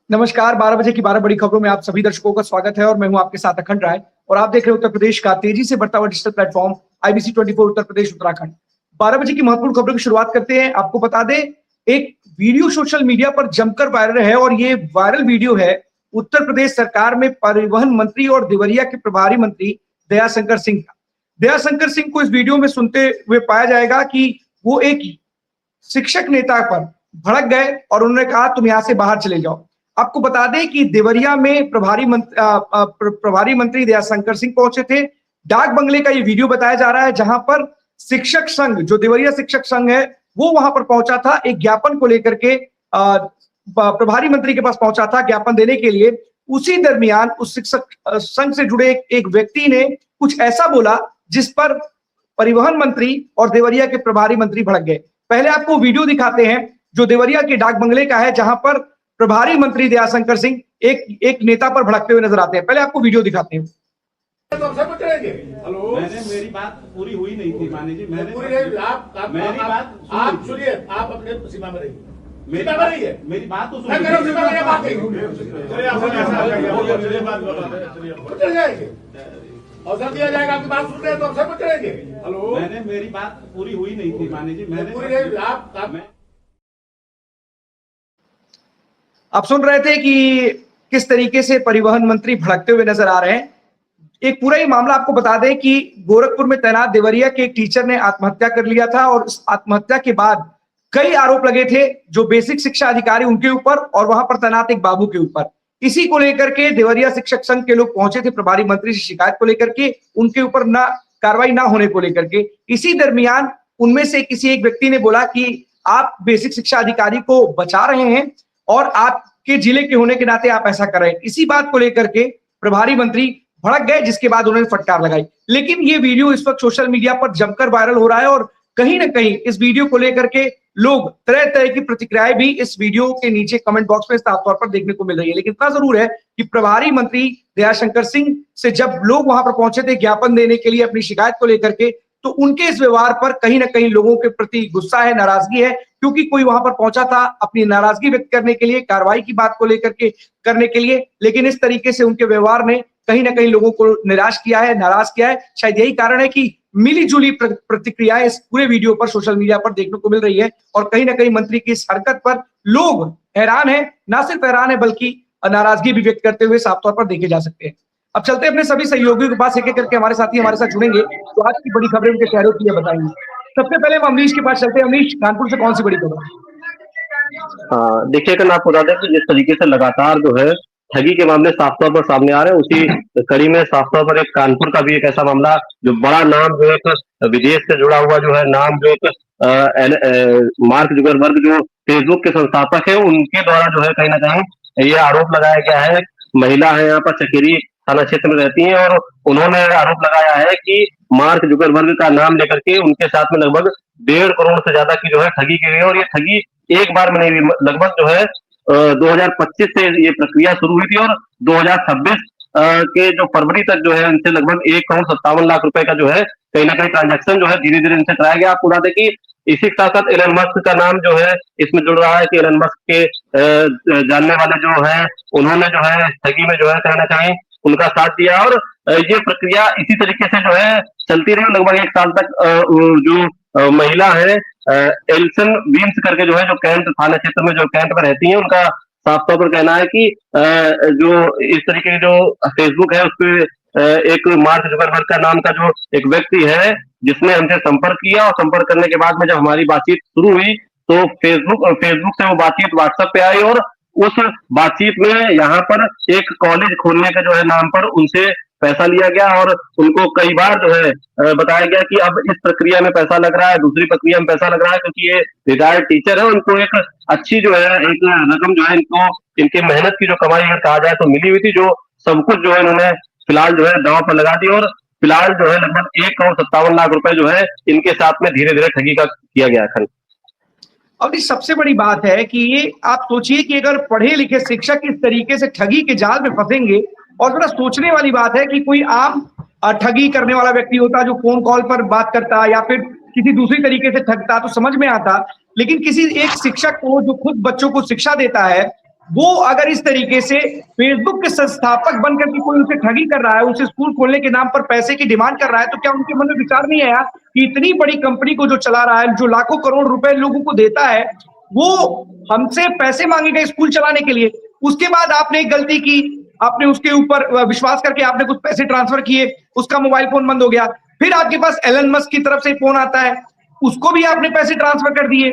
नमस्कार, 12 बजे की 12 बड़ी खबरों में आप सभी दर्शकों का स्वागत है और मैं हूं आपके साथ अखंड राय और आप देख रहे हैं उत्तर प्रदेश का तेजी से बढ़ता हुआ digital platform IBC 24 Uttar Pradesh Uttarakhand. 12 बजे की महत्वपूर्ण खबरों की शुरुआत करते हैं। आपको बता दें, एक वीडियो सोशल मीडिया पर जमकर वायरल है और ये वायरल वीडियो है उत्तर प्रदेश सरकार में परिवहन मंत्री और देवरिया के प्रभारी मंत्री दयाशंकर सिंह का। दयाशंकर सिंह को इस वीडियो में सुनते हुए पाया जाएगा कि वो एक शिक्षक नेता पर भड़क गए और उन्होंने कहा तुम यहां से बाहर चले जाओ। आपको बता दें कि देवरिया में प्रभारी मंत्री दयाशंकर सिंह पहुंचे थे। डाक बंगले का ये वीडियो बताया जा रहा है जहां पर शिक्षक संघ, जो देवरिया शिक्षक संघ है, वो वहां पर पहुंचा था एक ज्ञापन को लेकर के, प्रभारी मंत्री के पास पहुंचा था ज्ञापन देने के लिए। उसी दरमियान उस शिक्षक संघ से जुड़े एक व्यक्ति ने कुछ ऐसा बोला जिस पर परिवहन मंत्री और देवरिया के प्रभारी मंत्री भड़क गए। पहले आपको वीडियो दिखाते हैं जो देवरिया के डाक बंगले का है, जहां पर प्रभारी मंत्री दयाशंकर सिंह एक नेता पर भड़कते हुए नजर आते हैं। पहले आपको वीडियो दिखाते हैं। तो हेलो, मेरी बात पूरी हुई नहीं थी मानी जी। मेरी बात आप सुनिए, आप अपने सीमा में रहिए। मेरी बात तो अवसर दिया जाएगा, आपकी बात सुन रहे हैं तो अवसर पर चढ़ेंगे। हेलो, मेरी बात पूरी हुई नहीं थी मानी जी। आप सुन रहे थे कि किस तरीके से परिवहन मंत्री भड़कते हुए नजर आ रहे हैं। एक पूरा ही मामला आपको बता दें कि गोरखपुर में तैनात देवरिया के एक टीचर ने आत्महत्या कर लिया था और इस आत्महत्या के बाद कई आरोप लगे थे जो बेसिक शिक्षा अधिकारी उनके ऊपर और वहां पर तैनात एक बाबू के ऊपर। इसी को लेकर के देवरिया शिक्षक संघ के लोग पहुंचे थे प्रभारी मंत्री से शिकायत को लेकर के, उनके ऊपर ना कार्रवाई ना होने को लेकर के। इसी दरमियान उनमें से किसी एक व्यक्ति ने बोला कि आप बेसिक शिक्षा अधिकारी को बचा रहे हैं और आपके जिले के होने के नाते आप ऐसा कर रहे हैं। इसी बात को लेकर के प्रभारी मंत्री भड़क गए, जिसके बाद उन्होंने फटकार लगाई। लेकिन ये वीडियो इस वक्त सोशल मीडिया पर जमकर वायरल हो रहा है और कहीं ना कहीं इस वीडियो को लेकर के लोग तरह तरह की प्रतिक्रियाएं भी इस वीडियो के नीचे कमेंट बॉक्स में साफ तौर पर देखने को मिल रही है। लेकिन इतना जरूर है कि प्रभारी मंत्री दयाशंकर सिंह से जब लोग वहां पर पहुंचे थे ज्ञापन देने के लिए अपनी शिकायत को लेकर के, तो उनके इस व्यवहार पर कहीं ना कहीं लोगों के प्रति गुस्सा है, नाराजगी है, क्योंकि कोई वहां पर पहुंचा था अपनी नाराजगी व्यक्त करने के लिए, कार्रवाई की बात को लेकर के करने के लिए। लेकिन इस तरीके से उनके व्यवहार ने कहीं ना कहीं लोगों को निराश किया है, नाराज किया है। शायद यही कारण है कि मिली जुली प्रतिक्रियाएं इस पूरे वीडियो पर सोशल मीडिया पर देखने को मिल रही है और कहीं ना कहीं मंत्री की इस हरकत पर लोग हैरान है, ना सिर्फ हैरान है बल्कि नाराजगी भी व्यक्त करते हुए साफ तौर पर देखे जा सकते हैं। अब चलते हैं अपने सभी सहयोगियों के पास, एक एक करके हमारे साथी हमारे साथ जुड़ेंगे तो आज की बड़ी खबरें उनके चेहरों की बताएंगे। सबसे पहले हम अमरीश के पास चलते हैं। अमरीश, कानपुर से कौन सी बड़ी खबर? देखिए, आपको बता दें कि जिस तरीके से लगातार जो है ठगी के मामले साफ तौर पर सामने आ रहे हैं, उसी कड़ी में साफ तौर पर एक कानपुर का भी एक ऐसा मामला जो बड़ा नाम जो एक विदेश से जुड़ा हुआ जो है नाम जो एक मार्क जुकरबर्ग जो फेसबुक के संस्थापक है, उनके द्वारा जो है कहीं ना कहीं ये आरोप लगाया गया है। महिला है यहाँ पर चकेरी थाना क्षेत्र में रहती है और उन्होंने आरोप लगाया है कि मार्क जुकरबर्ग का नाम लेकर के उनके साथ में लगभग 1.5 करोड़ से ज्यादा की जो है ठगी की गई है। और ये ठगी एक बार में नहीं, लगभग जो है 2025 से ये प्रक्रिया शुरू हुई थी और 2026 के जो फरवरी तक जो है इनसे लगभग 1,57,00,000 रुपए का जो है कहीं ना कहीं ट्रांजैक्शन जो है धीरे धीरे इनसे कराया गया। आपको बता दें कि इसी के साथ साथ एलन मस्क का नाम जो है इसमें जुड़ रहा है कि एलन मस्क के जानने वाले जो है उन्होंने जो है ठगी में जो है कहीं ना कहीं उनका साथ दिया और ये प्रक्रिया इसी तरीके से जो है चलती रही। लगभग 1 साल तक जो महिला है एल्सन वीम्स करके जो है, जो कैंट थाना क्षेत्र में जो कैंट में रहती है, उनका साफ तौर पर कहना है कि जो इस तरीके की जो फेसबुक है उस पर एक मार्क जुकरबर्ग का नाम का जो एक व्यक्ति है जिसने हमसे संपर्क किया और संपर्क करने के बाद में जब हमारी बातचीत शुरू हुई तो फेसबुक से वो बातचीत व्हाट्सएप पे आई और उस बातचीत में यहाँ पर एक कॉलेज खोलने के जो है नाम पर उनसे पैसा लिया गया और उनको कई बार जो है बताया गया कि अब इस प्रक्रिया में पैसा लग रहा है, दूसरी प्रक्रिया में पैसा लग रहा है, क्योंकि ये रिटायर्ड टीचर है, उनको एक अच्छी जो है एक रकम जो है इनको इनके मेहनत की जो कमाई अगर कहा जाए तो मिली हुई थी, जो सब कुछ जो है इन्होंने फिलहाल जो है दांव पर लगा दी और फिलहाल जो है लगभग 1,57,00,000 रुपए जो है इनके साथ में धीरे धीरे ठगी का किया गया है। अब इस सबसे बड़ी बात है कि ये आप सोचिए कि अगर पढ़े लिखे शिक्षक इस तरीके से ठगी के जाल में फंसेंगे, और थोड़ा सोचने वाली बात है कि कोई आम ठगी करने वाला व्यक्ति होता जो फोन कॉल पर बात करता या फिर किसी दूसरी तरीके से ठगता तो समझ में आता, लेकिन किसी एक शिक्षक को जो खुद बच्चों को शिक्षा देता है वो अगर इस तरीके से फेसबुक के संस्थापक बनकर के कोई उसे ठगी कर रहा है, उसे स्कूल खोलने के नाम पर पैसे की डिमांड कर रहा है, तो क्या उनके मन में विचार नहीं आया कि इतनी बड़ी कंपनी को जो चला रहा है, जो लाखों करोड़ रुपए लोगों को देता है, वो हमसे पैसे मांगेगा स्कूल चलाने के लिए। उसके बाद आपने एक गलती की, आपने उसके ऊपर विश्वास करके आपने कुछ पैसे ट्रांसफर किए, उसका मोबाइल फोन बंद हो गया। फिर आपके पास एलन मस्क की तरफ से फोन आता है, उसको भी आपने पैसे ट्रांसफर कर दिए।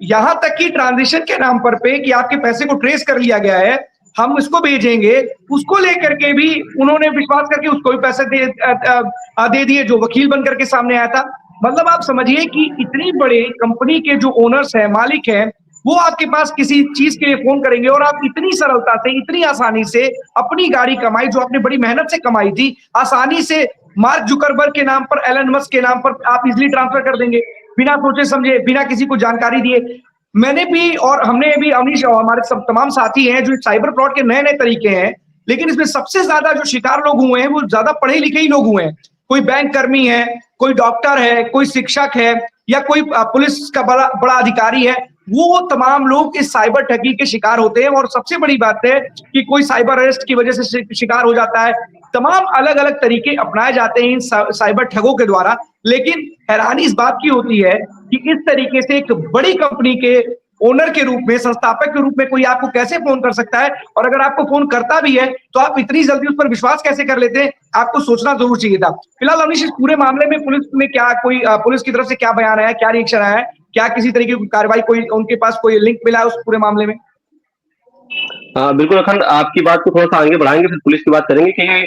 यहां तक कि ट्रांजिशन के नाम पर पे कि आपके पैसे को ट्रेस कर लिया गया है, हम इसको भेजेंगे, उसको लेकर के भी उन्होंने विश्वास करके उसको भी पैसे दे दिए, जो वकील बनकर के सामने आया था। मतलब आप समझिए कि इतनी बड़े कंपनी के जो ओनर्स हैं, मालिक हैं, वो आपके पास किसी चीज के लिए फोन करेंगे और आप इतनी सरलता से, इतनी आसानी से अपनी गाड़ी कमाई, जो आपने बड़ी मेहनत से कमाई थी, आसानी से मार्क जुकरबर्ग के नाम पर, एलन मस्क के नाम पर आप इजिली ट्रांसफर कर देंगे, बिना सोचे समझे, बिना किसी को जानकारी दिए। मैंने भी और हमने भी, अवनीश और हमारे सब तमाम साथी हैं, जो साइबर फ्रॉड के नए नए तरीके हैं, लेकिन इसमें सबसे ज्यादा जो शिकार लोग हुए हैं वो ज्यादा पढ़े लिखे ही लोग हुए हैं। कोई बैंक कर्मी है, कोई डॉक्टर है, कोई शिक्षक है, या कोई पुलिस का बड़ा अधिकारी है, वो तमाम लोग इस साइबर ठगी के शिकार होते हैं। और सबसे बड़ी बात है कि कोई साइबर अरेस्ट की वजह से शिकार हो जाता है। तमाम अलग अलग तरीके अपनाए जाते हैं इन साइबर ठगों के द्वारा। लेकिन हैरानी इस बात की होती है कि इस तरीके से एक बड़ी कंपनी के ओनर के रूप में, संस्थापक के रूप में कोई आपको कैसे फोन कर सकता है, और अगर आपको फोन करता भी है तो आप इतनी जल्दी उस पर विश्वास कैसे कर लेते हैं, आपको सोचना जरूर चाहिए था। फिलहाल अवनीश, इस पूरे मामले में पुलिस में क्या, कोई पुलिस की तरफ से क्या बयान आया, क्या रिएक्शन आया है, क्या किसी तरीके की कार्रवाई, कोई उनके पास कोई लिंक मिला है उस पूरे मामले में? बिल्कुल अखंड, आपकी बात को थोड़ा सा आगे बढ़ाएंगे, फिर पुलिस की बात करेंगे कि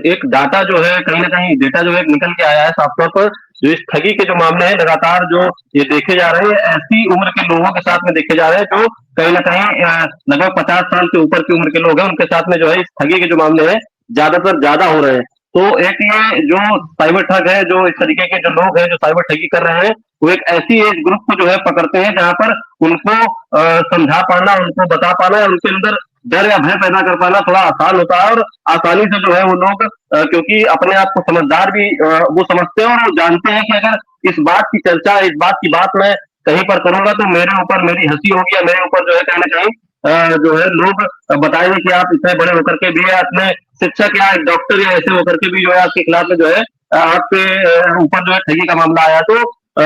एक डाटा जो है, कहीं ना कहीं डेटा जो है निकल के आया है साफ तौर पर, जो इस ठगी के जो मामले हैं लगातार जो ये देखे जा रहे हैं, ऐसी उम्र के लोगों के साथ में देखे जा रहे हैं जो कहीं ना कहीं लगभग 50 साल के ऊपर की उम्र के लोग हैं, उनके साथ में जो है इस ठगी के जो मामले हैं ज्यादातर ज्यादा हो रहे हैं। तो एक ये जो साइबर ठग है, जो इस तरीके के जो लोग हैं जो साइबर ठगी कर रहे हैं, वो एक ऐसी एज ग्रुप को जो है पकड़ते हैं जहां पर उनको समझा पाना, उनको बता पाना या उनके अंदर डर या भय पैदा कर पाना थोड़ा आसान होता है। और आसानी से जो है वो लोग, क्योंकि अपने आप को समझदार भी वो समझते हैं और वो जानते हैं कि अगर इस बात की चर्चा, इस बात की बात मैं कहीं पर करूंगा तो मेरे ऊपर मेरी हंसी होगी, या मेरे ऊपर जो है कहीं ना कहीं जो है लोग बताएंगे कि आप इतने बड़े होकर के भी, अपने शिक्षक या एक डॉक्टर या ऐसे होकर के भी जो है आपके खिलाफ में जो है आपके ऊपर जो है ठगी का मामला आया। तो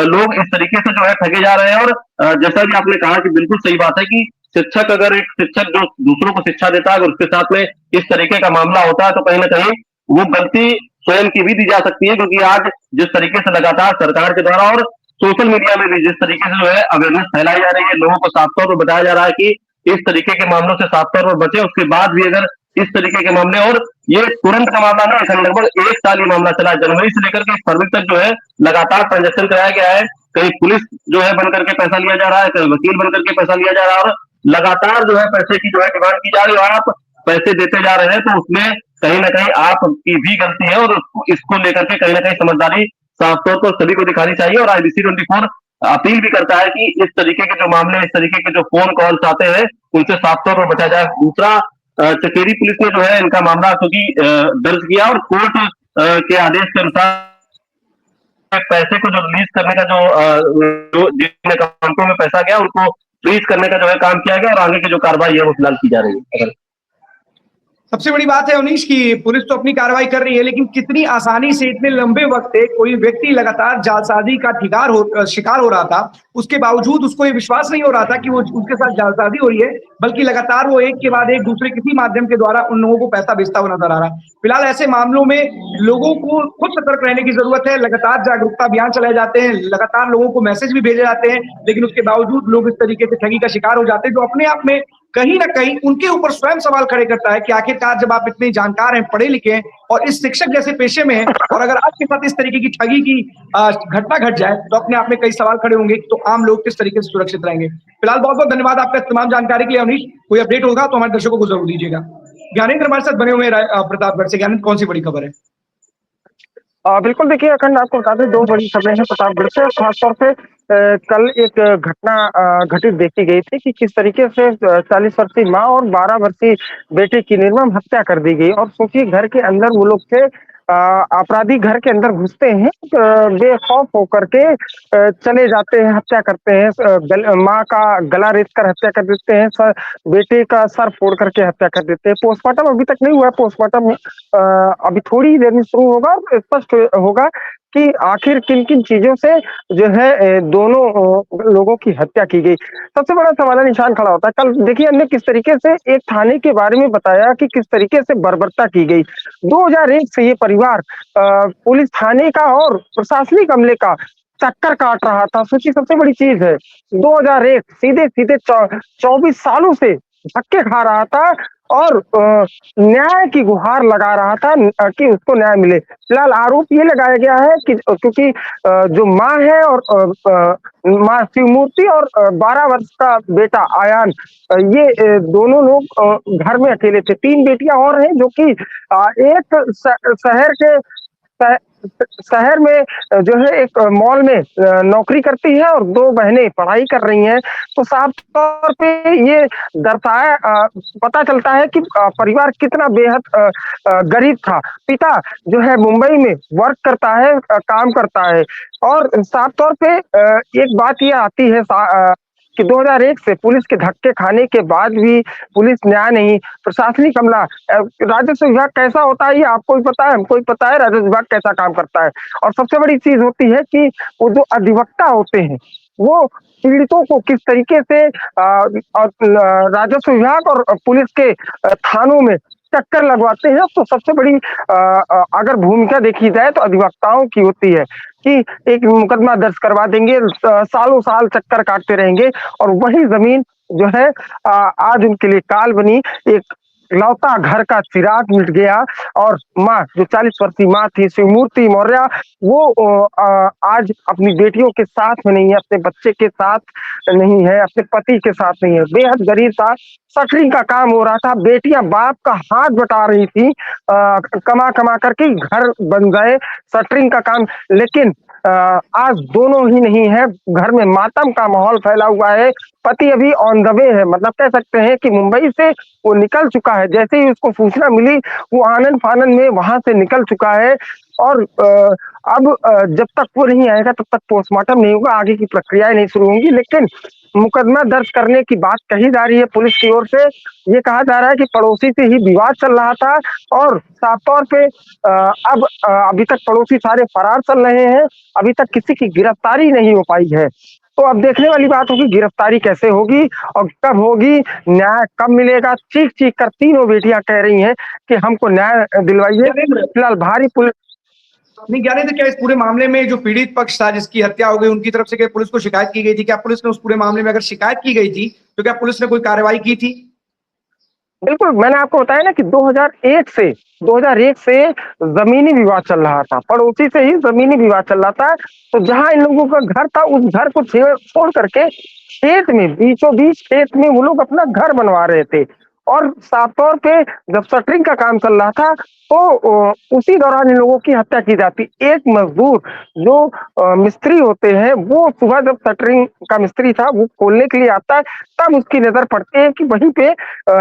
लोग इस तरीके से जो है ठगे जा रहे हैं। और जैसा कि आपने कहा कि बिल्कुल सही बात है कि शिक्षक, अगर एक शिक्षक जो दूसरों को शिक्षा देता है, अगर उसके साथ में इस तरीके का मामला होता है तो कहीं ना कहीं वो गलती स्वयं की भी दी जा सकती है। क्योंकि आज जिस तरीके से लगातार सरकार के द्वारा और सोशल मीडिया में भी जिस तरीके से जो है अवेयरनेस फैलाई जा रही है, लोगों को साफ तौर पर बताया जा रहा है कि इस तरीके के मामलों से साफ तौर पर बचे, उसके बाद भी अगर इस तरीके के मामले, और ये तुरंत का मामला ना, लगभग 1 साल ये मामला चला, जनवरी से लेकर के फरवरी तक जो है लगातार ट्रांजेक्शन कराया गया है। कहीं पुलिस जो है बनकर के पैसा लिया जा रहा है, कहीं वकील बनकर के पैसा लिया जा रहा है, और लगातार जो है पैसे की जो है डिमांड की जा रही है, और आप पैसे देते जा रहे हैं। तो उसमें कहीं ना कहीं आपकी भी गलती है, और इसको लेकर के कहीं ना कहीं समझदारी साफ तौर पर सभी को दिखानी चाहिए। और IBC 24 अपील भी करता है कि इस तरीके के जो मामले, इस तरीके के जो फोन कॉल्स आते हैं, उनसे साफ तौर पर बचा जाए। दूसरा, चकेरी पुलिस ने जो है इनका मामला क्योंकि दर्ज किया, और कोर्ट के आदेश के अनुसार पैसे को जो रिलीज करने का जो जिन अकाउंटों में पैसा गया उनको फ्रीज करने का जो है काम किया गया, और आगे की जो कार्रवाई है वो फिलहाल की जा रही है। सबसे बड़ी बात है अवनीश की पुलिस तो अपनी कार्रवाई कर रही है, लेकिन कितनी आसानी से इतने लंबे वक्त से कोई व्यक्ति लगातार जालसाजी का शिकार हो रहा था, उसके बावजूद उसको ये विश्वास नहीं हो रहा था कि वो उसके साथ जालसाजी हो रही है, बल्कि लगातार वो एक के बाद एक दूसरे किसी माध्यम के द्वारा उन लोगों को पैसा भेजता हुआ नजर आ रहा है। फिलहाल ऐसे मामलों में लोगों को खुद सतर्क रहने की जरूरत है। लगातार जागरूकता अभियान चलाए जाते हैं, लगातार लोगों को मैसेज भी भेजे जाते हैं, लेकिन उसके बावजूद लोग इस तरीके से ठगी का शिकार हो जाते हैं, जो अपने आप में कहीं ना कहीं उनके ऊपर स्वयं सवाल खड़े करता है कि आखिरकार जब आप इतने जानकार हैं, पढ़े लिखे हैं और इस शिक्षक जैसे पेशे में हैं, और अगर आपके साथ इस तरीके की ठगी की घटना घट जाए तो अपने आप में कई सवाल खड़े होंगे, तो आम लोग किस तरीके से सुरक्षित रहेंगे। फिलहाल बहुत बहुत धन्यवाद आपका तमाम जानकारी के लिए अवनीश। कोई अपडेट होगा तो हमारे दर्शकों को जरूर दीजिएगा। ज्ञानेंद्र हमारे साथ बने हुए प्रतापगढ़ से। ज्ञानेंद्र, कौन सी बड़ी खबर है? बिल्कुल, देखिए अखंड, आपको बता दें 2 बड़ी खबरें हैं प्रतापगढ़ से। खासतौर से कल एक घटना घटित देखी गई थी कि किस तरीके से 40 वर्षीय माँ और 12 वर्षीय बेटे की निर्मम हत्या कर दी गई। और सोचिए, घर के अंदर वो लोग थे अपराधी घर के अंदर घुसते हैं, बेखौफ होकर के चले जाते हैं, हत्या करते हैं, माँ का गला रेत कर हत्या कर देते हैं, बेटे का सर फोड़ करके हत्या कर देते हैं। पोस्टमार्टम अभी तक नहीं हुआ है। पोस्टमार्टम अभी थोड़ी ही देर में शुरू होगा और स्पष्ट होगा कि आखिर किन किन चीजों से जो है दोनों लोगों की हत्या की गई। सबसे बड़ा सवाल निशान खड़ा होता है, कल देखिए हमने किस तरीके से एक थाने के बारे में बताया कि किस तरीके से बर्बरता की गई। 2001 से ये परिवार पुलिस थाने का और प्रशासनिक अमले का चक्कर काट रहा था। सोचिए, सबसे बड़ी चीज है 2001 सीधे सीधे 24 सालों से धक्के खा रहा था और न्याय की गुहार लगा रहा था कि उसको न्याय मिले। फिलहाल आरोप ये लगाया गया है कि क्योंकि जो माँ है और माँ शिवमूर्ति और 12 वर्ष का बेटा आयान, ये दोनों लोग घर में अकेले थे। 3 बेटियां और हैं जो कि एक शहर में जो है एक मॉल में नौकरी करती है और 2 बहनें पढ़ाई कर रही हैं। तो साफ तौर पे ये पता चलता है कि परिवार कितना बेहद गरीब था। पिता जो है मुंबई में वर्क करता है, काम करता है और साफ तौर पे एक बात ये आती है कि 2001 से पुलिस के धक्के खाने के बाद भी पुलिस न्याय नहीं, प्रशासनिक अमला, राजस्व विभाग कैसा होता है ये आपको भी पता है, हमको भी पता है राजस्व विभाग कैसा काम करता है। और सबसे बड़ी चीज होती है कि वो जो अधिवक्ता होते हैं वो पीड़ितों को किस तरीके से राजस्व विभाग और पुलिस के थानों में चक्कर लगवाते हैं। तो सबसे बड़ी अगर भूमिका देखी जाए तो अधिवक्ताओं की होती है कि एक मुकदमा दर्ज करवा देंगे, सालों साल चक्कर काटते रहेंगे और वही जमीन जो है आज उनके लिए काल बनी। एक लौता घर का चिराग मिट गया और माँ जो 40 वर्षीय माँ थी शिवमूर्ति मौर्य, वो आज अपनी बेटियों के साथ में नहीं है, अपने बच्चे के साथ नहीं है, अपने पति के साथ नहीं है। बेहद गरीब था, शटरिंग का काम हो रहा था, बेटियां बाप का हाथ बटा रही थी, कमा कमा करके घर बन गए शटरिंग का काम। लेकिन आज दोनों ही नहीं है, घर में मातम का माहौल फैला हुआ है। पति अभी ऑन द वे है, मतलब कह सकते हैं कि मुंबई से वो निकल चुका है। जैसे ही उसको सूचना मिली वो आनंद फानन में वहां से निकल चुका है और अब जब तक वो नहीं आएगा तब तक पोस्टमार्टम नहीं होगा, आगे की प्रक्रियाएं नहीं शुरू होंगी। लेकिन मुकदमा दर्ज करने की बात कही जा रही है पुलिस की ओर से। ये कहा जा रहा है कि पड़ोसी से ही विवाद चल रहा था और साफ तौर पे अब अभी तक पड़ोसी सारे फरार चल रहे हैं, अभी तक किसी की गिरफ्तारी नहीं हो पाई है। तो अब देखने वाली बात होगी गिरफ्तारी कैसे होगी और कब होगी, न्याय कब मिलेगा। चीख चीख कर तीनों बेटियां कह रही हैं कि हमको न्याय दिलवाइए। फिलहाल भारी पुलिस नहीं ज्ञानी, तो क्या इस पूरे मामले में जो पीड़ित पक्ष था जिसकी हत्या हो गई उनकी तरफ से क्या पुलिस को शिकायत की गई थी? क्या पुलिस ने उस पूरे मामले में अगर शिकायत की गई थी तो क्या पुलिस ने कोई कार्रवाई की थी? बिल्कुल, मैंने आपको बताया ना कि 2001 से जमीनी विवाद चल रहा था, पड़ोसी से ही जमीनी विवाद चल रहा था। तो जहां इन लोगों का घर था उस घर को छोड़ करके खेत में, बीचों बीच खेत में वो लोग अपना घर बनवा रहे थे और साफ तौर पे जब शटरिंग का काम चल रहा था तो उसी दौरान इन लोगों की हत्या की जाती। एक मजदूर जो मिस्त्री होते हैं वो सुबह जब शटरिंग का मिस्त्री था वो खोलने के लिए आता है तब उसकी नजर पड़ती है कि वहीं पे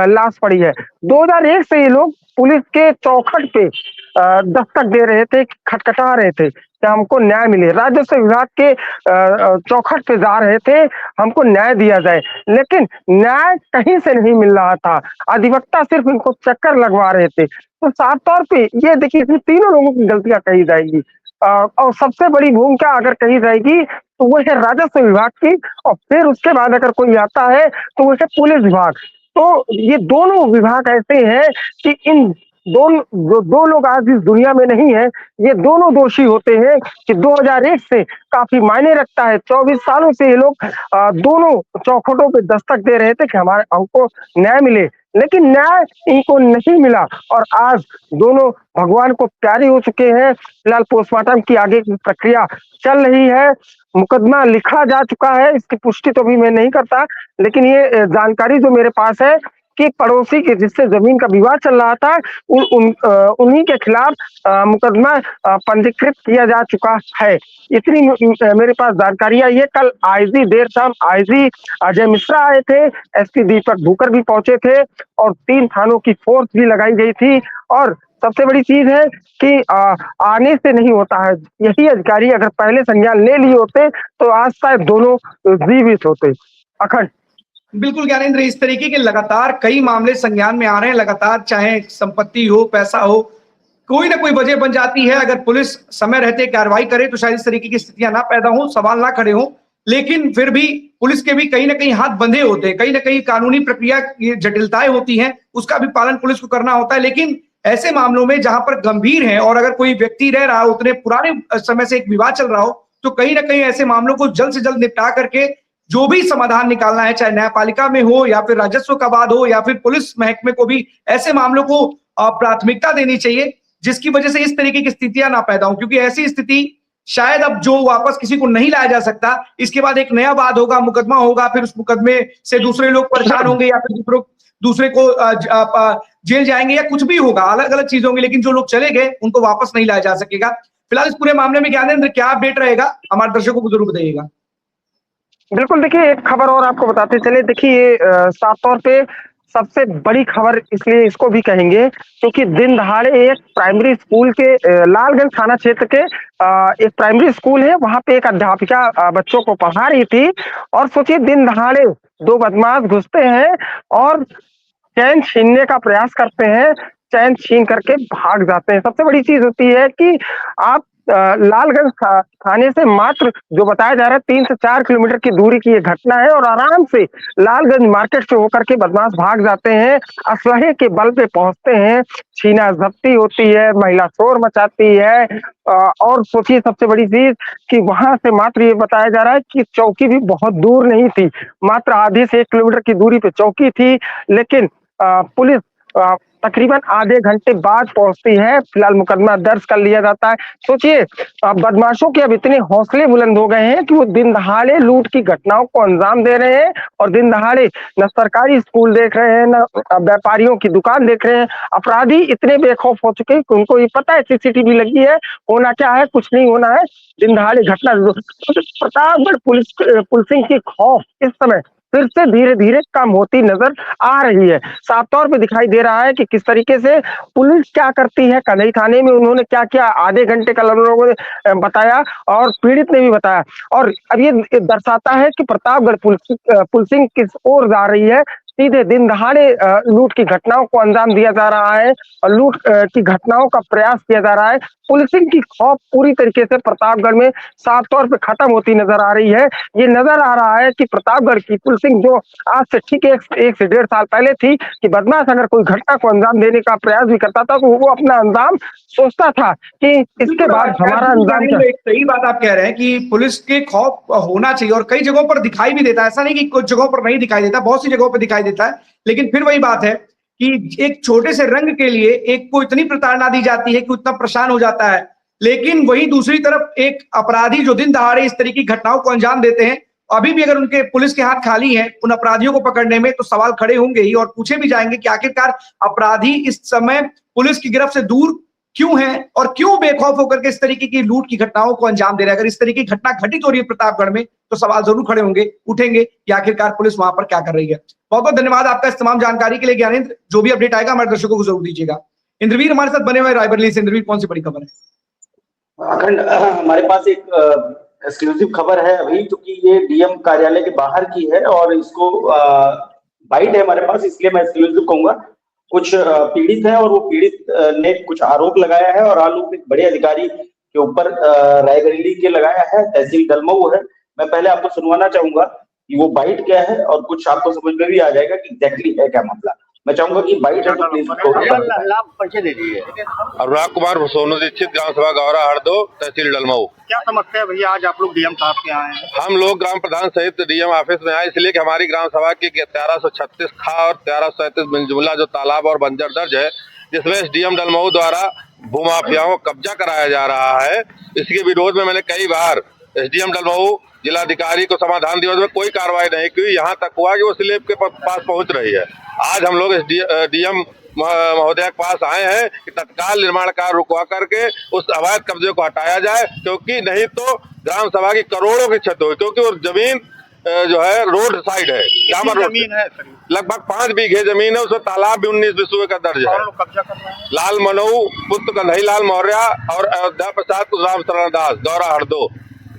लाश पड़ी है। 2001 से ये लोग पुलिस के चौखट पे दस्तक दे रहे थे, खटखटा रहे थे कि हमको न्याय मिले। राजस्व विभाग के चौखट पे जा रहे थे, हमको न्याय दिया जाए, लेकिन न्याय कहीं से नहीं मिल रहा था। अधिवक्ता सिर्फ इनको चक्कर लगवा रहे थे। तो साफ तौर पे ये देखिए इसमें तीनों लोगों की गलतियां कही जाएगी और सबसे बड़ी भूमिका अगर कही जाएगी तो वो है राजस्व विभाग की और फिर उसके बाद अगर कोई आता है तो वो है पुलिस विभाग। तो ये दोनों विभाग ऐसे हैं कि इन दो लोग आज इस दुनिया में नहीं है, ये दोनों दोषी होते हैं कि 2001 से काफी मायने रखता है। 24 सालों से ये लोग दोनों चौखटों पे दस्तक दे रहे थे कि हमको न्याय मिले, लेकिन न्याय इनको नहीं मिला और आज दोनों भगवान को प्यारे हो चुके हैं। फिलहाल पोस्टमार्टम की आगे की प्रक्रिया चल रही है, मुकदमा लिखा जा चुका है, इसकी पुष्टि तो भी मैं नहीं करता, लेकिन ये जानकारी जो मेरे पास है कि पड़ोसी के जिससे जमीन का विवाद चल रहा था उन्हीं के खिलाफ मुकदमा पंजीकृत किया जा चुका है। इतनी मेरे पास जानकारी आई है। कल आईजी देर शाम आईजी अजय मिश्रा आए थे, एसपी दीपक भूकर भी पहुंचे थे और 3 थानों की फोर्स भी लगाई गई थी और सबसे बड़ी चीज है कि आने से नहीं होता है। यही अधिकारी अगर पहले संज्ञान ले लिए होते तो आज शायद दोनों जीवित होते। अखंड। बिल्कुल ज्ञानेंद्र, इस तरीके के लगातार कई मामले संज्ञान में आ रहे हैं लगातार, चाहे संपत्ति हो, पैसा हो, कोई ना कोई वजह बन जाती है। अगर पुलिस समय रहते कार्रवाई करे तो शायद इस तरीके की स्थितियां ना पैदा हो, सवाल ना खड़े हो। लेकिन फिर भी पुलिस के भी कहीं ना कहीं हाथ बंधे होते हैं, कहीं ना कहीं कानूनी प्रक्रिया की जटिलताएं होती हैं, उसका भी पालन पुलिस को करना होता है। लेकिन ऐसे मामलों में जहां पर गंभीर है और अगर कोई व्यक्ति रह रहा हो, उतने पुराने समय से एक विवाद चल रहा हो, तो कहीं ना कहीं ऐसे मामलों को जल्द से जल्द निपटा करके जो भी समाधान निकालना है, चाहे न्यायपालिका में हो या फिर राजस्व का वाद हो या फिर पुलिस महकमे को भी ऐसे मामलों को प्राथमिकता देनी चाहिए, जिसकी वजह से इस तरीके की स्थितियां ना पैदा हो। क्योंकि ऐसी स्थिति शायद अब जो वापस किसी को नहीं लाया जा सकता, इसके बाद एक नया वाद होगा, मुकदमा होगा, फिर उस मुकदमे से दूसरे लोग परेशान होंगे या फिर दूसरे को जेल जाएंगे या कुछ भी होगा, अलग अलग चीजें होंगी। लेकिन जो लोग चले गए उनको वापस नहीं लाया जा सकेगा। फिलहाल इस पूरे मामले में ज्ञानेंद्र क्या अपडेट रहेगा, हमारे दर्शकों को जरूर बताइएगा। बिल्कुल, देखिए एक खबर और आपको बताते चले। देखिए साफ तौर पे सबसे बड़ी खबर इसलिए इसको भी कहेंगे क्योंकि दिन दहाड़े एक प्राइमरी स्कूल के लालगंज थाना क्षेत्र के एक प्राइमरी स्कूल है, वहां पे एक अध्यापिका बच्चों को पढ़ा रही थी और सोचिए दिन दहाड़े दो बदमाश घुसते हैं और चैन छीनने का प्रयास करते हैं, चैन छीन करके भाग जाते हैं। सबसे बड़ी चीज होती है कि आप लालगंज थाने से मात्र जो बताया जा रहा है 3 से 4 किलोमीटर की दूरी की ये घटना है और आराम से लालगंज मार्केट से होकर के बदमाश भाग जाते हैं, असलहे के बल पे पहुंचते हैं, छीना जब्ती होती है, महिला शोर मचाती है। और सोचिए सबसे बड़ी चीज कि वहां से मात्र ये बताया जा रहा है कि चौकी भी बहुत दूर नहीं थी, मात्र आधे से 1 किलोमीटर की दूरी पे चौकी थी, लेकिन पुलिस तकरीबन आधे घंटे बाद पहुंचती है। फिलहाल मुकदमा दर्ज कर लिया जाता है। सोचिए बदमाशों के अब इतने हौसले बुलंद हो गए हैं कि वो दिन दहाड़े लूट की घटनाओं को अंजाम दे रहे हैं और दिन दहाड़े न सरकारी स्कूल देख रहे हैं, न व्यापारियों की दुकान देख रहे हैं। अपराधी इतने बेखौफ हो चुके हैं कि उनको ये पता है सीसीटीवी लगी है, होना क्या है, कुछ नहीं होना है। दिन दहाड़े घटना प्रतापगढ़ पुलिसिंग की खौफ इस समय फिर से धीरे धीरे कम होती नजर आ रही है। साफ तौर पे दिखाई दे रहा है कि किस तरीके से पुलिस क्या करती है। कन्हई थाने में उन्होंने क्या किया आधे घंटे का लोगों ने बताया और पीड़ित ने भी बताया और अब ये दर्शाता है कि प्रतापगढ़ पुलिसिंग किस ओर जा रही है। सीधे दिन दहाड़े लूट की घटनाओं को अंजाम दिया जा रहा है और लूट की घटनाओं का प्रयास किया जा रहा है। पुलिसिंग की खौफ पूरी तरीके से प्रतापगढ़ में साफ तौर पे खत्म होती नजर आ रही है। ये नजर आ रहा है कि प्रतापगढ़ की पुलिसिंग जो आज से ठीक 1 से 1.5 साल पहले थी कि बदमाश अगर कोई घटना को अंजाम देने का प्रयास भी करता था तो वो अपना अंजाम सोचता था कि इसके बाद हमारा अंजाम क्या। एक सही बात आप कह रहे हैं कि पुलिस के खौफ होना चाहिए और कई जगहों पर दिखाई भी देता है। ऐसा नहीं कि कुछ जगहों पर नहीं दिखाई देता, बहुत सी जगहों पर दिखाई देता है। लेकिन फिर वही बात है कि एक छोटे से रंग के लिए एक को इतनी प्रताड़ना दी जाती है कि उतना परेशान हो जाता है। लेकिन वही दूसरी तरफ एक अपराधी जो दिन दहाड़े इस तरह की घटनाओं को अंजाम देते हैं, अभी भी अगर उनके पुलिस के हाथ खाली हैं उन अपराधियों को पकड़ने में, तो सवाल खड़े होंगे ही और पूछे भी जाएंगे कि आखिरकार अपराधी इस समय पुलिस की गिरफ्त से दूर क्यों है और क्यों बेखौफ होकर के इस तरीके की लूट की घटनाओं को अंजाम दे रहे हैं। अगर इस तरीके की घटना घटित हो रही है प्रतापगढ़ में तो सवाल जरूर खड़े होंगे, उठेंगे कि आखिरकार पुलिस वहां पर क्या कर रही है। बहुत बहुत धन्यवाद आपका इस तमाम जानकारी के लिए ज्ञानेंद्र। जो भी अपडेट आएगा हमारे दर्शकों को जरूर दीजिएगा। इंद्रवीर हमारे साथ बने हुए रायबरेली से। इंद्रवीर, कौन सी बड़ी खबर है? अखंड, हमारे पास एक एक्सक्लूसिव खबर है अभी, क्योंकि ये डीएम कार्यालय के बाहर की है और इसको बाइट है हमारे पास, इसलिए मैं एक्सक्लूसिव कहूंगा। कुछ पीड़ित है और वो पीड़ित ने कुछ आरोप लगाया है और आरोप एक बड़े अधिकारी के ऊपर रायबरेली के लगाया है, तहसील दलमऊ है। मैं पहले आपको सुनवाना चाहूंगा कि वो बाइट क्या है और कुछ आपको समझ में भी आ जाएगा कि एग्जैक्टली है क्या मामला। मैं चाहूंगा कि बाइट है तो प्लीज परिचय दे दीजिए। अनुराग कुमार सोनू दीक्षित, ग्राम सभा गौरा हरदो, तहसील डलमऊ। क्या समस्या है भैया, आज आप लोग डीएम साहब के आए हैं? हम लोग ग्राम प्रधान सहित डीएम ऑफिस में आए इसलिए कि हमारी ग्राम सभा की 1336 खा और 1337 बिनजुमला जो तालाब और बंजर दर्ज है, जिसमें एसडीएम डलमऊ द्वारा भूमाफियाओं को कब्जा कराया जा रहा है, इसके विरोध में मैंने कई बार एसडीएम डलमऊ जिलाधिकारी को समाधान दिया, उसमें कोई कार्रवाई नहीं की। यहाँ तक हुआ कि वो स्लेब के पास पहुंच रही है। आज हम लोग डीएम महोदय के पास आए हैं कि तत्काल निर्माण कार्य रुकवा करके उस अवैध कब्जे को हटाया जाए, क्योंकि नहीं तो ग्राम सभा की करोड़ों की क्षति होगी, क्योंकि वो जमीन जो है रोड साइड है, जहाँ पर रोड जमीन है सर, लगभग 5 बीघे जमीन है, उसमें तालाब भी 19 विश्व का दर्ज है। कौन लोग कब्जा कर रहे हैं? लाल मनऊ पुत्र कन्हई लाल मौर्य और अयोध्या प्रसाद राम शरण दास दौरा हरदो।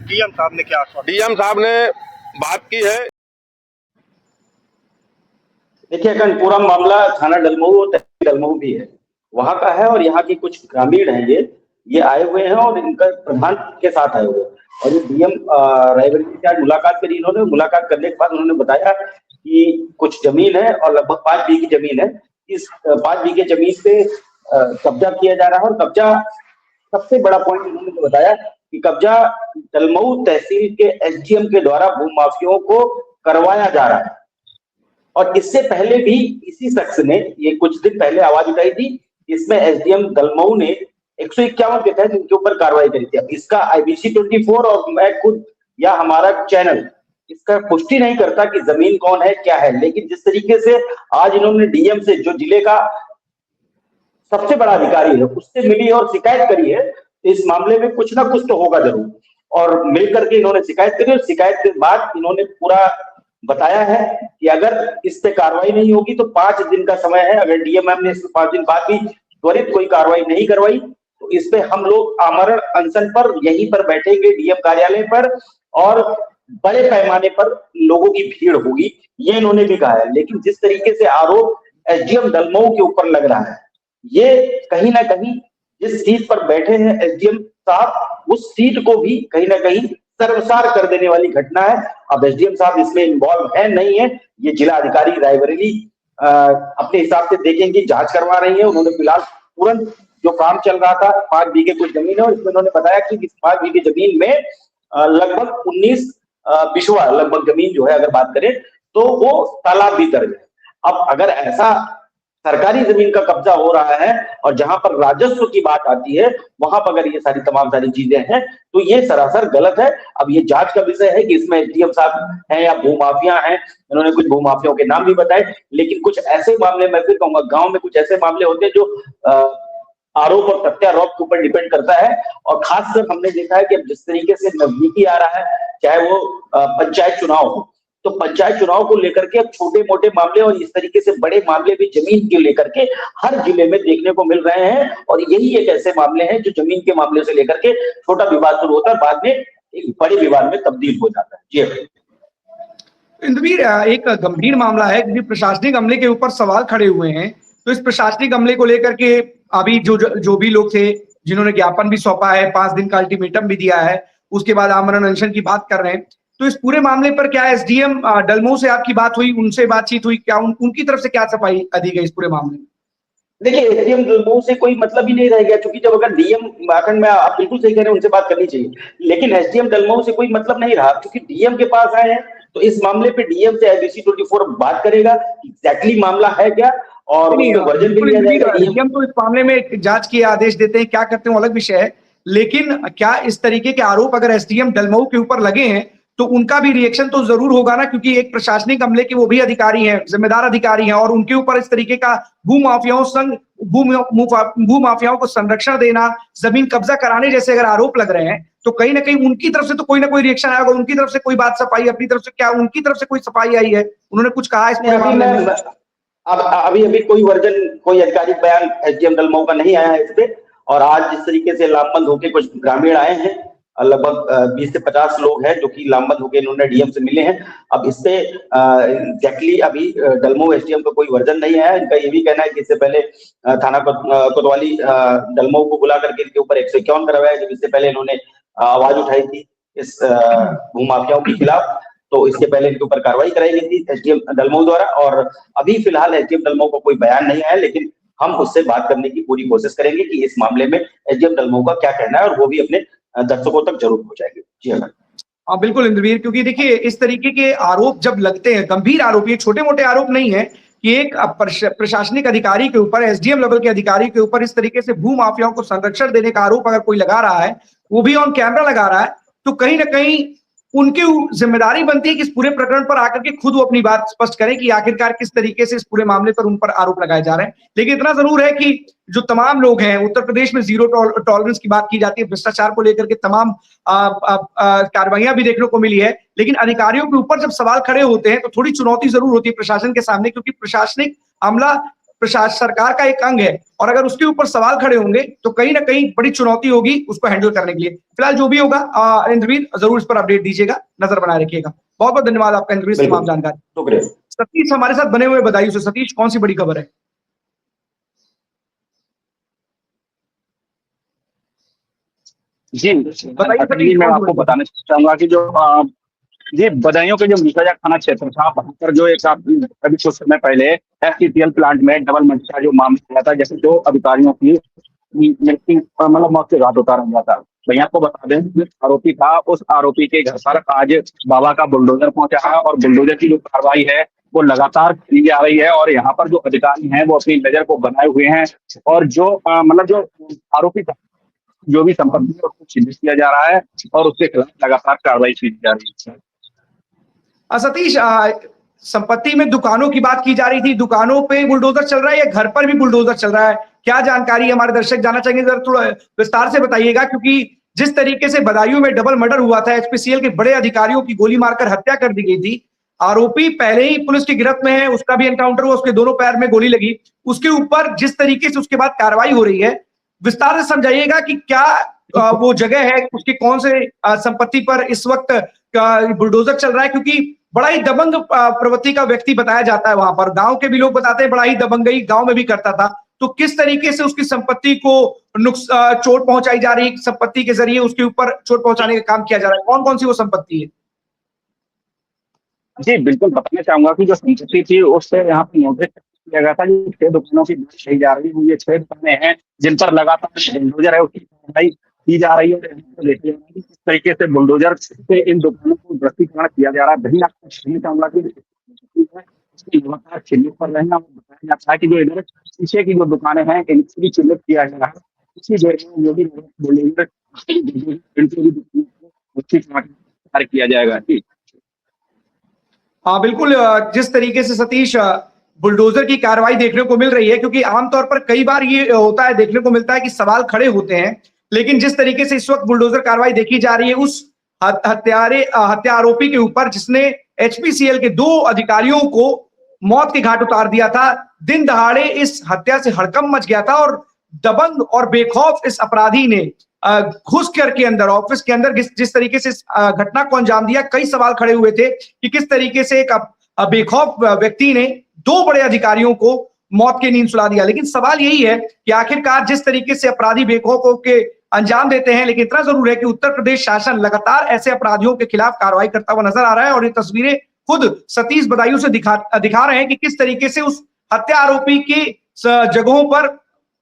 डीएम साहब ने क्या आश्वासन? डीएम साहब ने बात की है। देखिए अखंड पूरा मामला थाना डलमऊ और तहसील डलमऊ भी है, वहां का है और यहाँ की कुछ ग्रामीण हैं, ये आए हुए हैं और इनका प्रधान के साथ आए हुए हैं। और ये डीएम रायबरेली के साथ मुलाकात करी इन्होंने। मुलाकात करने के बाद उन्होंने बताया कि कुछ जमीन है और लगभग 5 बीघे जमीन है। इस 5 बीघे जमीन पे कब्जा किया जा रहा है और कब्जा सबसे बड़ा पॉइंट इन्होंने जो बताया कि कब्जा डलमऊ तहसील के एसडीएम के द्वारा भूमाफियों को करवाया जा रहा है। और इससे पहले भी इसी शख्स ने ये कुछ दिन पहले आवाज उठाई थी, इसमें एसडीएम डलमऊ ने 151 के तहत इनके ऊपर कार्रवाई करी थी। अब इसका IBC 24 और मैं खुद या हमारा चैनल इसका पुष्टि नहीं करता कि जमीन कौन है क्या है, लेकिन जिस तरीके से आज इन्होंने डीएम से, जो जिले का सबसे बड़ा अधिकारी है, उससे मिली और शिकायत करी है, तो इस मामले में कुछ ना कुछ तो होगा जरूर। और मिलकर के इन्होंने शिकायत करी और शिकायत के बाद इन्होंने पूरा बताया है कि अगर इस पे कार्रवाई नहीं होगी तो 5 दिन का समय है। अगर डीएम ने इस 5 दिन बाद भी त्वरित कोई कार्रवाई नहीं करवाई तो इस पे हम लोग आमरण अनशन पर यहीं पर बैठेंगे डीएम कार्यालय पर और बड़े पैमाने पर लोगों की भीड़ होगी, ये इन्होंने भी कहा है। लेकिन जिस तरीके से आरोप एसडीएम डलमऊ के ऊपर लग रहा है, ये कहीं ना कहीं जिस सीट पर बैठे हैं एसडीएम साहब, उस सीट को भी कहीं ना कहीं सर्वसार कर देने वाली घटना है। अब एसडीएम साहब इसमें इन्वॉल्व है नहीं है, ये जिला अधिकारी रायबरेली अपने हिसाब से देखेंगे, जांच करवा रही है। उन्होंने फिलहाल तुरंत जो काम चल रहा था 5 बीघे कुछ जमीन है और इसमें उन्होंने बताया कि इस 5 बीघे जमीन में लगभग 19 बिश्वा लगभग जमीन जो है अगर बात करें तो वो तालाब भी दर्ज है। अब अगर ऐसा सरकारी जमीन का कब्जा हो रहा है और जहां पर राजस्व की बात आती है वहां पर अगर ये तमाम सारी चीजें हैं तो ये सरासर गलत है। अब ये जांच का विषय है कि इसमें एसडीएम साहब हैं या भूमाफिया हैं। इन्होंने कुछ भूमाफियों के नाम भी बताए, लेकिन कुछ ऐसे मामले, मैं फिर कहूंगा गांव में कुछ ऐसे मामले होते हैं जो आरोप और प्रत्यारोप के ऊपर डिपेंड करता है। और खासकर हमने देखा है कि अब जिस तरीके से नजदीकी आ रहा है, चाहे वो पंचायत चुनाव हो, तो पंचायत चुनाव को लेकर के अब छोटे मोटे मामले और इस तरीके से बड़े मामले भी जमीन के लेकर के हर जिले में देखने को मिल रहे हैं। और यही एक ऐसे मामले हैं जो जमीन के मामले से लेकर के छोटा विवाद शुरू होता है, बाद में एक बड़े विवाद में तब्दील हो जाता है। जी इंद्रवीर, एक गंभीर मामला है क्योंकि प्रशासनिक अमले के ऊपर सवाल खड़े हुए हैं। तो इस प्रशासनिक अमले को लेकर के अभी जो भी लोग थे जिन्होंने ज्ञापन भी सौंपा है, 5 दिन का अल्टीमेटम भी दिया है, उसके बाद आमरण अनशन की बात कर रहे हैं, तो इस पूरे मामले पर क्या एसडीएम डलमऊ से आपकी बात हुई, उनसे बातचीत हुई, क्या उनकी तरफ से क्या सफाई दी गई इस पूरे मामले में? देखिए एसडीएम डलमऊ से कोई मतलब ही नहीं रह गया, क्योंकि जब अगर डीएम आखंड में आप बिल्कुल सही कह रहे हैं, उनसे बात करनी चाहिए, लेकिन एसडीएम डलमऊ से कोई मतलब नहीं रहा क्योंकि डीएम के पास आए हैं। तो इस मामले पे डीएम से IBC 24 बात करेगा एग्जैक्टली मामला है क्या और वर्जन भी दिया जाएगा। डीएम तो इस मामले में जांच के आदेश देते हैं, क्या करते हैं वो अलग विषय है, लेकिन क्या इस तरीके के आरोप अगर एसडीएम डलमऊ के ऊपर लगे हैं तो उनका भी रिएक्शन तो जरूर होगा ना, क्योंकि एक प्रशासनिक अमले के वो भी अधिकारी हैं, जिम्मेदार अधिकारी हैं, और उनके ऊपर इस तरीके का भूमाफियाओं को संरक्षण देना, जमीन कब्जा कराने जैसे अगर आरोप लग रहे हैं तो कहीं ना कहीं उनकी तरफ से तो कोई ना कोई रिएक्शन आएगा। उनकी तरफ से कोई बात सफाई, अपनी तरफ से क्या उनकी तरफ से कोई सफाई आई है? उन्होंने कुछ कहा इस पूरे मामले में? अभी कोई वर्जन, कोई आधिकारिक बयान एसडीएम डलमऊ का नहीं आया है इस पे। और आज जिस तरीके से लामबंद होकर कुछ ग्रामीण आए हैं, लगभग 20 से 50 लोग हैं जो कि लामबंद होकर इन्होंने डीएम से मिले हैं। अब इससे एग्जैक्टली अभी डलमऊ एसडीएम का कोई वर्जन नहीं आया। इनका ये भी कहना है कि इससे पहले थाना कोतवाली डलमऊ को बुला करके इनके ऊपर 151 करवाया, जब इससे पहले इन्होंने आवाज उठाई थी इस भूमाफियाओं के खिलाफ, तो इसके पहले इनके ऊपर कार्रवाई कराई गई थी एसडीएम डलमऊ द्वारा। और अभी फिलहाल एसडीएम डलमऊ का कोई बयान नहीं आया, लेकिन हम उससे बात करने की पूरी कोशिश करेंगे कि इस मामले में एसडीएम डलमऊ का क्या कहना है, और वो भी अपने दर्शकों तक जरूर पहुंचाएंगे। जी हाँ बिल्कुल इंद्रवीर, क्योंकि देखिए इस तरीके के आरोप जब लगते हैं, गंभीर आरोप, ये छोटे मोटे आरोप नहीं है कि एक प्रशासनिक अधिकारी के ऊपर, एसडीएम लेवल के अधिकारी के ऊपर इस तरीके से भूमाफियाओं को संरक्षण देने का आरोप अगर कोई लगा रहा है, वो भी ऑन कैमरा लगा रहा है, तो कहीं ना कहीं उनकी जिम्मेदारी बनती है कि इस पूरे प्रकरण पर आकर के खुद वो अपनी बात स्पष्ट करें कि आखिरकार किस तरीके से इस पूरे मामले पर उन पर आरोप लगाए जा रहे हैं। लेकिन इतना जरूर है कि जो तमाम लोग हैं, उत्तर प्रदेश में जीरो टॉलरेंस की बात की जाती है, भ्रष्टाचार को लेकर के तमाम कार्रवाइयां भी देखने को मिली है, लेकिन अधिकारियों के ऊपर जब सवाल खड़े होते हैं तो थोड़ी चुनौती जरूर होती है प्रशासन के सामने, क्योंकि प्रशासनिक अमला सरकार का एक अंग है और अगर उसके ऊपर सवाल खड़े होंगे तो कहीं ना कहीं बड़ी चुनौती होगी उसको हैंडल करने के लिए। फिलहाल जो भी होगा इंद्रवीर जरूर इस पर अपडेट दीजिएगा, नजर बनाए रखिएगा। बहुत बहुत धन्यवाद आपका इंद्रवीर, तमाम जानकारी। शुक्रिया। सतीश हमारे साथ बने हुए, बधाई से। सतीश, कौन सी बड़ी खबर है? जी बताइए सतीश, मैं आपको बताना चाहूंगा कि जो जी बदायूं के जो मिर्जाजा थाना क्षेत्र था, वहां पर जो एक अभी कुछ समय पहले FCCL प्लांट में डबल मर्डर का जो मामला आया था, जैसे दो अधिकारियों की मृत्यु मतलब मौत के घाट उतारा गया था। भैया आपको बता दें, जो आरोपी था उस आरोपी के घर पर आज बाबा का बुलडोजर पहुंचा है और बुलडोजर की जो कार्रवाई है वो लगातार की जा रही है और यहाँ पर जो अधिकारी हैं वो अपनी नजर को बनाए हुए हैं और जो मतलब जो आरोपी था, जो भी संपत्ति है उसको चिन्हित किया जा रहा है और उसके खिलाफ लगातार कार्रवाई की जा रही है। सतीश, संपत्ति में दुकानों की बात की जा रही थी, दुकानों पे बुलडोजर चल रहा है या घर पर भी बुलडोजर चल रहा है? क्या जानकारी हमारे दर्शक जानना चाहेंगे, जरा थोड़ा विस्तार से बताइएगा, क्योंकि जिस तरीके से बदायूं में डबल मर्डर हुआ था, HPCL के बड़े अधिकारियों की गोली मारकर हत्या कर दी गई थी, आरोपी पहले ही पुलिस की गिरफ्त में है, उसका भी एनकाउंटर हुआ, उसके दोनों पैर में गोली लगी, उसके ऊपर जिस तरीके से उसके बाद कार्रवाई हो रही है, विस्तार से समझाइएगा कि क्या वो जगह है, उसकी कौन से संपत्ति पर इस वक्त बुलडोजर चल रहा है, क्योंकि बड़ा ही दबंग प्रवृत्ति का व्यक्ति बताया जाता है वहां पर। गांव के भी लोग बताते हैं बड़ा ही दबंगई गांव में भी करता था। तो किस तरीके से उसकी संपत्ति को चोट पहुंचाई जा रही है, संपत्ति के जरिए उसके ऊपर चोट पहुंचाने का काम किया जा रहा है, कौन कौन सी वो संपत्ति है? जी बिल्कुल बताना चाहूंगा कि जो संपत्ति थी उससे यहाँ पर नोटिस किया गया था, जो 6 दुकानों की जांच की जा रही है। ये 6 दुकानें हैं जिन पर लगातार बुलडोजर है उसकी कार्रवाई की जा रही है। देखिए किस तरीके से बुलडोजर से इन दुकानों को ध्वस्तीकरण किया जा रहा है। वही आपको कहना चाहूंगा कि इसकी लगातार चिन्हित पर रहना और बताया जाता है कि जो इधर पीछे की जो दुकानें हैं इनको भी चिन्हित किया जा रहा है। इसी जगह जो भी बुलडोजर किया जाएगा। जी हाँ बिल्कुल, जिस तरीके से सतीश बुलडोजर की कार्रवाई देखने को मिल रही है, क्योंकि आमतौर पर कई बार ये होता है, देखने को मिलता है कि सवाल खड़े होते हैं, लेकिन जिस तरीके से इस वक्त बुलडोजर कार्रवाई देखी जा रही है उस हत्या आरोपी के ऊपर जिसने HPCL के 2 अधिकारियों को मौत के घाट उतार दिया था, दिन दहाड़े इस हत्या से हड़कंप मच गया था और दबंग और बेखौफ इस अपराधी ने घुस करके अंदर ऑफिस के अंदर जिस तरीके से घटना को अंजाम दिया। कई सवाल खड़े हुए थे कि किस तरीके से एक बेखौफ व्यक्ति ने 2 बड़े अधिकारियों को मौत की नींद सुला दिया। लेकिन सवाल यही है कि आखिरकार जिस तरीके से अपराधी बेखौफ होकर अंजाम देते हैं, लेकिन इतना जरूर है कि उत्तर प्रदेश शासन लगातार ऐसे अपराधियों के खिलाफ कार्रवाई करता हुआ नजर आ रहा है और ये तस्वीरें खुद सतीश बदायूं से दिखा रहे हैं कि किस तरीके से उस हत्या आरोपी की जगहों पर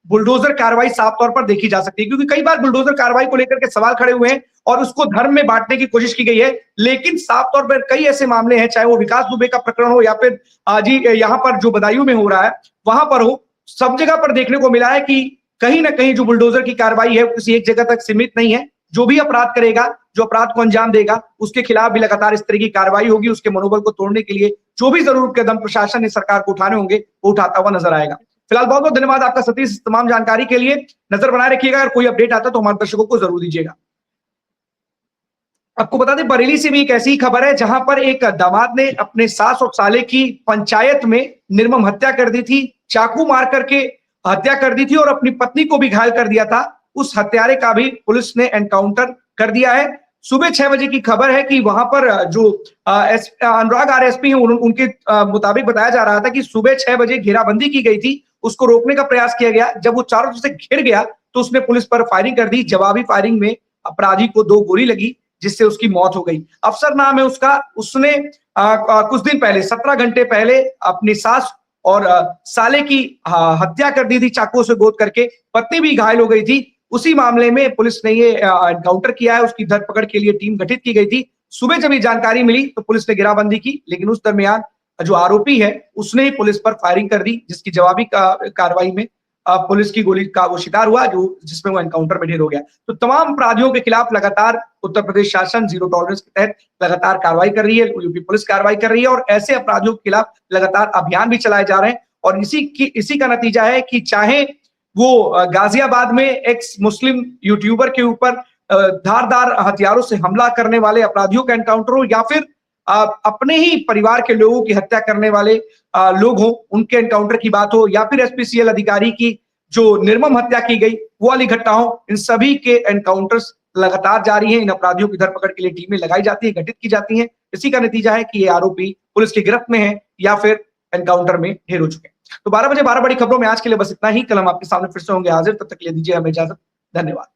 बुलडोजर कार्रवाई साफ तौर पर देखी जा सकती है। क्योंकि कई बार बुलडोजर कार्रवाई को लेकर के सवाल खड़े हुए हैं और उसको धर्म में बांटने की कोशिश की गई है, लेकिन साफ तौर पर कई ऐसे मामले हैं, चाहे वो विकास दुबे का प्रकरण हो या फिर जी यहाँ पर जो बदायूं में हो रहा है वहां पर हो, सब जगह पर देखने को मिला है कि कहीं ना कहीं जो बुलडोजर की कार्रवाई है किसी एक जगह तक सीमित नहीं है। जो भी अपराध करेगा, जो अपराध को अंजाम देगा, उसके खिलाफ भी लगातार इस तरह की कार्रवाई होगी। उसके मनोबल को तोड़ने के लिए जो भी जरूर कदम प्रशासन ने सरकार को उठाने होंगे वो उठाता हुआ नजर आएगा। फिलहाल बहुत बहुत धन्यवाद आपका सतीश, तमाम जानकारी के लिए। नजर बनाए रखिएगा, अगर कोई अपडेट आता तो हमारे दर्शकों को जरूर दीजिएगा। आपको बता दें बरेली से भी एक ऐसी खबर है जहां पर एक दामाद ने अपने सास और साले की पंचायत में निर्मम हत्या कर दी थी, चाकू मार करके हत्या कर दी थी और अपनी पत्नी को भी घायल कर दिया था। उस हत्यारे का भी पुलिस ने एनकाउंटर कर दिया है। सुबह 6 बजे की खबर है कि वहां पर जो अनुराग RSP हैं उनके मुताबिक बताया जा रहा था कि सुबह 6 बजे घेराबंदी की गई थी, उसको रोकने का प्रयास किया गया। जब वो चारों तरफ से घिर गया तो उसने पुलिस पर फायरिंग कर दी। जवाबी फायरिंग में अपराधी को 2 गोली लगी जिससे उसकी मौत हो गई। अफसर नाम है उसका। उसने कुछ दिन पहले 17 घंटे पहले अपनी सास और साले की हत्या कर दी थी चाकू से गोद करके, पत्नी भी घायल हो गई थी। उसी मामले में पुलिस ने ये एनकाउंटर किया है। उसकी धरपकड़ के लिए टीम गठित की गई थी। सुबह जब ये जानकारी मिली तो पुलिस ने घेराबंदी की, लेकिन उस दरमियान जो आरोपी है उसने ही पुलिस पर फायरिंग कर दी, जिसकी जवाबी कार्रवाई में पुलिस की गोली का वो शिकार हुआ, जो जिसमें वो एनकाउंटर में ढेर हो गया। तो तमाम अपराधियों के खिलाफ लगातार उत्तर प्रदेश शासन जीरो टॉलरेंस के तहत लगातार कार्रवाई कर रही है, यूपी पुलिस कार्रवाई कर रही है, और ऐसे अपराधियों के खिलाफ लगातार अभियान भी चलाए जा रहे हैं। और इसी का नतीजा है कि चाहे वो गाजियाबाद में एक्स मुस्लिम यूट्यूबर के ऊपर धारदार हथियारों से हमला करने वाले अपराधियों का एनकाउंटर हो, या फिर अपने ही परिवार के लोगों की हत्या करने वाले लोग हों, उनके एनकाउंटर की बात हो, या फिर एसपीसीएल अधिकारी की जो निर्मम हत्या की गई वो वाली घटना हो, इन सभी के एनकाउंटर्स लगातार जारी हैं। इन अपराधियों की धरपकड़ के लिए टीमें लगाई जाती है, गठित की जाती हैं। इसी का नतीजा है कि ये आरोपी पुलिस की गिरफ्त में है या फिर एनकाउंटर में ढेर हो चुके हैं। तो 12 बजे 12 बड़ी खबरों में आज के लिए बस इतना ही। कल हम आपके सामने फिर से होंगे हाजिर, तब तक के लिए दीजिए हमें इजाजत। धन्यवाद।